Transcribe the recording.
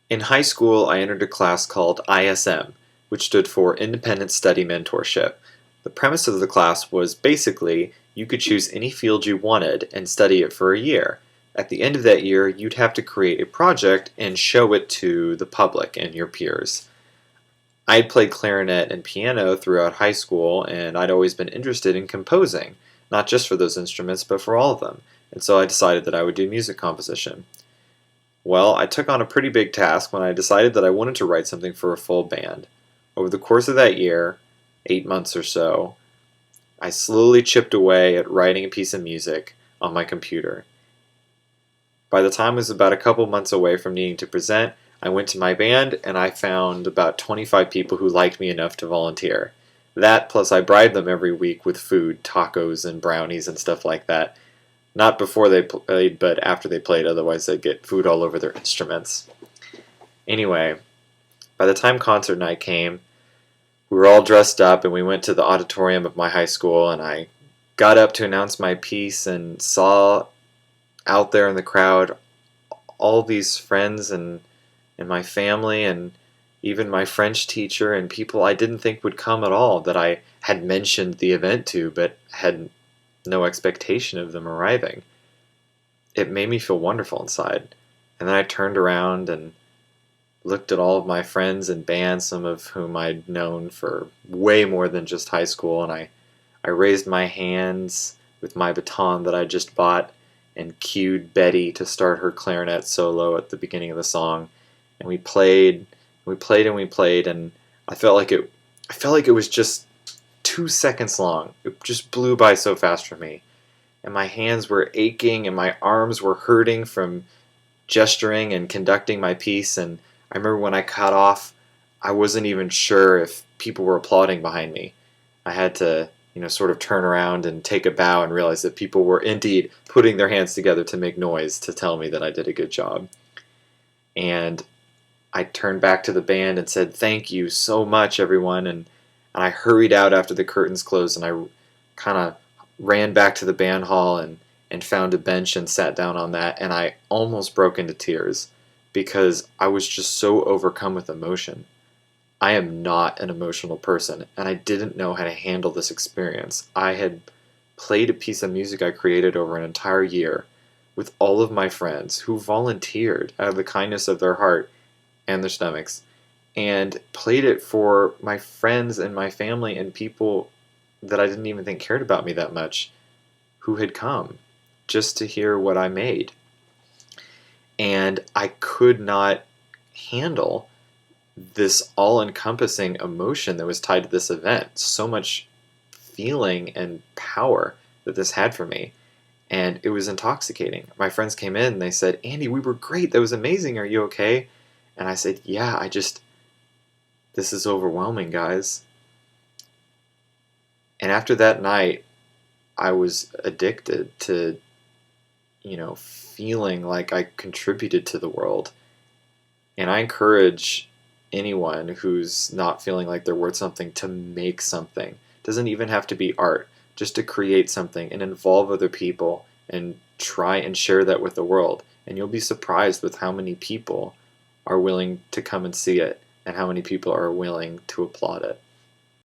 In high school, I entered a class called ISM, which stood for Independent Study Mentorship. The premise of the class was basically you could choose any field you wanted and study it for a year. At the end of that year, you'd have to create a project and show it to the public and your peers. I had played clarinet and piano throughout high school, and I'd always been interested in composing, not just for those instruments, but for all of them, and so I decided that I would do music composition. Well, I took on a pretty big task when I decided that I wanted to write something for a full band. Over the course of that year, 8 months or so, I slowly chipped away at writing a piece of music on my computer. By the time I was about a couple months away from needing to present, I went to my band and I found about 25 people who liked me enough to volunteer. That plus I bribed them every week with food, tacos and brownies and stuff like that. Not before they played, but after they played, otherwise they'd get food all over their instruments. Anyway, by the time concert night came, we were all dressed up and we went to the auditorium of my high school, and I got up to announce my piece and saw out there in the crowd all these friends and my family and even my French teacher and people I didn't think would come at all that I had mentioned the event to but had no expectation of them arriving. It made me feel wonderful inside. And then I turned around and looked at all of my friends and bands, some of whom I'd known for way more than just high school, and I raised my hands with my baton that I just bought and cued Betty to start her clarinet solo at the beginning of the song. And we played, and I felt like it was just 2 seconds long. It just blew by so fast for me. And my hands were aching and my arms were hurting from gesturing and conducting my piece. And I remember when I cut off, I wasn't even sure if people were applauding behind me. I had to, sort of turn around and take a bow and realize that people were indeed putting their hands together to make noise to tell me that I did a good job. And I turned back to the band and said, "Thank you so much, everyone." And I hurried out after the curtains closed, and I kind of ran back to the band hall and found a bench and sat down on that, and I almost broke into tears because I was just so overcome with emotion. I am not an emotional person, and I didn't know how to handle this experience. I had played a piece of music I created over an entire year with all of my friends who volunteered out of the kindness of their heart and their stomachs, and played it for my friends and my family and people that I didn't even think cared about me that much, who had come just to hear what I made. And I could not handle this all-encompassing emotion that was tied to this event. So much feeling and power that this had for me. And it was intoxicating. My friends came in and they said, "Andy, we were great. That was amazing. Are you okay?" And I said, "Yeah, this is overwhelming, guys." And after that night, I was addicted to, feeling like I contributed to the world. And I encourage anyone who's not feeling like they're worth something to make something. It doesn't even have to be art, just to create something and involve other people and try and share that with the world. And you'll be surprised with how many people are willing to come and see it and how many people are willing to applaud it.